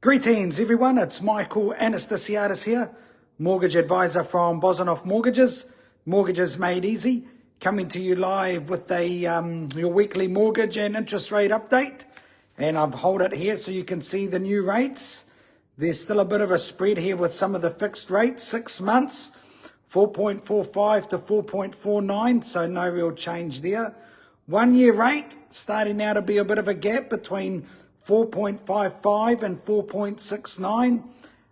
Greetings everyone, it's Michael Anastasiadis here, mortgage advisor from Bosanoff Mortgages, Mortgages Made Easy, coming to you live with your weekly mortgage and interest rate update. And I've hold it here so you can see the new rates. There's still a bit of a spread here with some of the fixed rates, 6 months, 4.45 to 4.49, so no real change there. 1 year rate, starting now to be a bit of a gap between 4.55 and 4.69.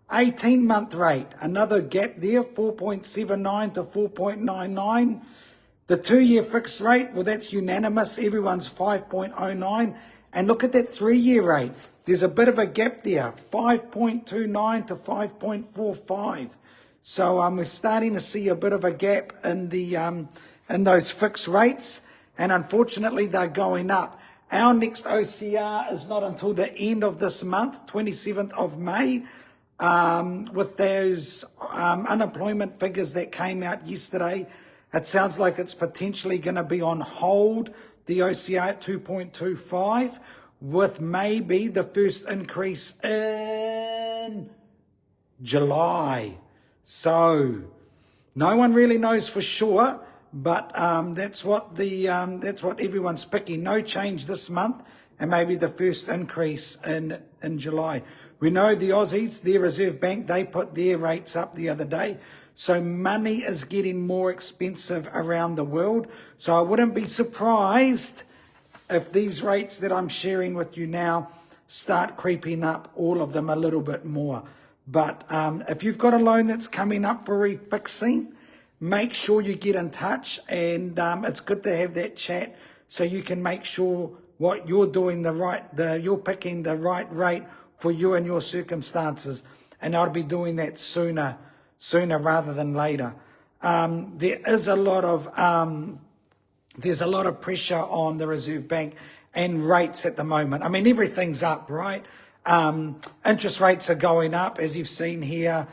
18-month rate, another gap there, 4.79 to 4.99. The 2-year fixed rate, well, that's unanimous. Everyone's 5.09. And look at that 3-year rate. There's a bit of a gap there, 5.29 to 5.45. So we're starting to see a bit of a gap in those fixed rates, and unfortunately they're going up. Our next OCR is not until the end of this month, 27th of May, with those unemployment figures that came out yesterday. It sounds like it's potentially going to be on hold, the OCR at 2.25, with maybe the first increase in July. So no one really knows for sure. But that's what everyone's picking. No change this month, and maybe the first increase in July. We know the Aussies, their Reserve Bank, they put their rates up the other day. So money is getting more expensive around the world. So I wouldn't be surprised if these rates that I'm sharing with you now start creeping up, all of them a little bit more. But if you've got a loan that's coming up for refixing, make sure you get in touch, and it's good to have that chat so you can make sure what you're doing you're picking the right rate for you and your circumstances, and I'll be doing that sooner rather than later. There's a lot of pressure on the Reserve Bank and rates at the moment. I mean, everything's up, right? Interest rates are going up, as you've seen here.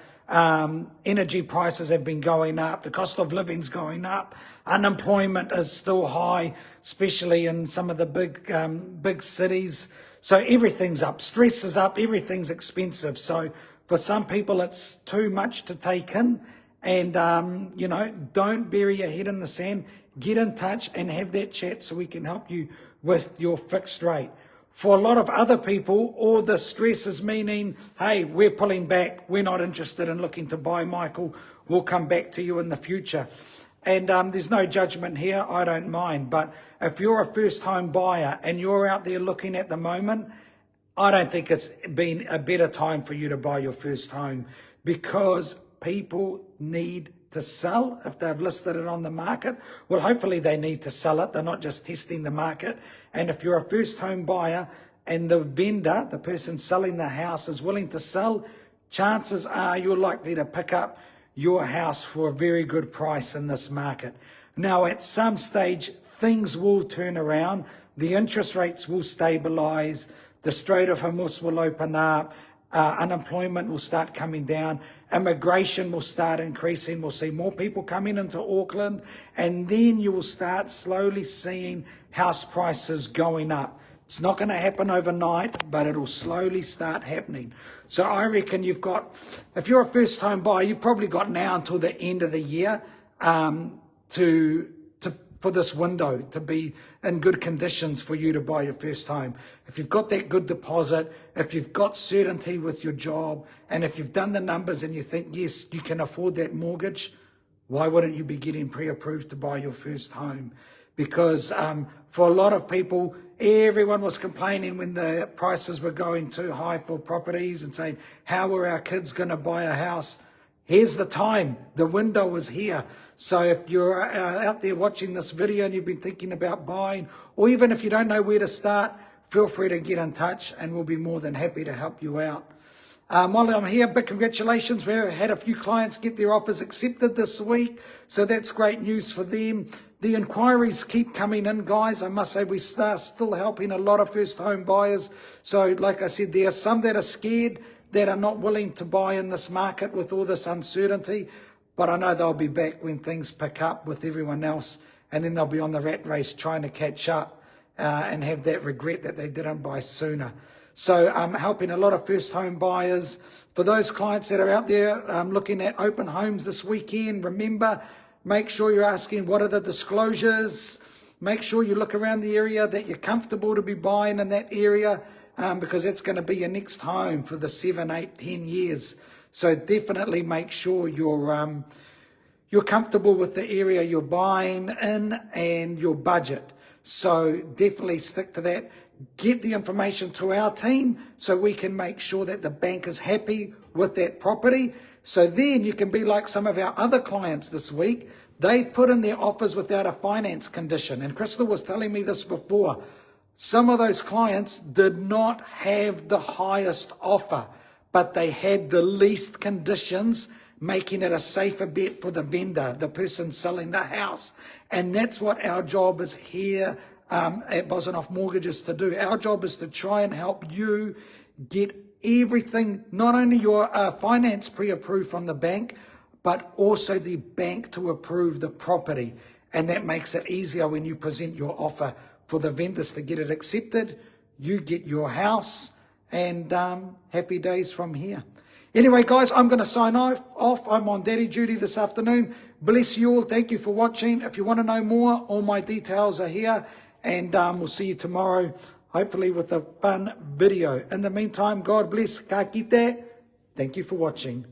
Energy prices have been going up. The cost of living's going up. Unemployment is still high, especially in some of the big cities. So everything's up. Stress is up. Everything's expensive. So for some people, it's too much to take in. And, don't bury your head in the sand. Get in touch and have that chat so we can help you with your fixed rate. For a lot of other people, all the stress is meaning, hey, we're pulling back. We're not interested in looking to buy, Michael. We'll come back to you in the future. And there's no judgment here. I don't mind. But if you're a first-home buyer and you're out there looking at the moment, I don't think it's been a better time for you to buy your first home, because people need to sell if they've listed it on the market. Well, hopefully they need to sell it. They're not just testing the market. And if you're a first home buyer and the vendor, the person selling the house, is willing to sell, chances are you're likely to pick up your house for a very good price in this market. Now, at some stage, things will turn around. The interest rates will stabilize. The Strait of Hormuz will open up. Unemployment will start coming down. Immigration will start increasing. We'll see more people coming into Auckland. And then you will start slowly seeing house prices going up. It's not going to happen overnight, but it'll slowly start happening. So I reckon if you're a first home buyer, you've probably got now until the end of the year for this window to be in good conditions for you to buy your first home. If you've got that good deposit, if you've got certainty with your job, and if you've done the numbers and you think, yes, you can afford that mortgage, why wouldn't you be getting pre-approved to buy your first home? Because for a lot of people, everyone was complaining when the prices were going too high for properties and saying, how are our kids going to buy a house? Here's the time. The window is here. So if you're out there watching this video and you've been thinking about buying, or even if you don't know where to start, feel free to get in touch and we'll be more than happy to help you out. While I'm here, big congratulations. We had a few clients get their offers accepted this week, so that's great news for them. The inquiries keep coming in, guys. I must say we are still helping a lot of first home buyers. So like I said, there are some that are scared, that are not willing to buy in this market with all this uncertainty. But I know they'll be back when things pick up with everyone else, and then they'll be on the rat race trying to catch up and have that regret that they didn't buy sooner. So helping a lot of first home buyers. For those clients that are out there looking at open homes this weekend, remember, make sure you're asking what are the disclosures. Make sure you look around the area that you're comfortable to be buying in that area, because it's going to be your next home for the 7, 8, 10 years. So definitely make sure you're comfortable with the area you're buying in and your budget. So definitely stick to that. Get the information to our team so we can make sure that the bank is happy with that property. So then you can be like some of our other clients this week. They've put in their offers without a finance condition. And Crystal was telling me this before. Some of those clients did not have the highest offer, but they had the least conditions, making it a safer bet for the vendor, the person selling the house. And that's what our job is here at Bosanoff Mortgages to do. Our job is to try and help you get everything, not only your finance pre-approved from the bank, but also the bank to approve the property. And that makes it easier when you present your offer for the vendors to get it accepted. You get your house, and happy days from here. Anyway, guys, I'm going to sign off. I'm on daddy duty this afternoon. Bless you all. Thank you for watching. If you want to know more, all my details are here. And we'll see you tomorrow, hopefully with a fun video. In the meantime, God bless. Ka kite. Thank you for watching.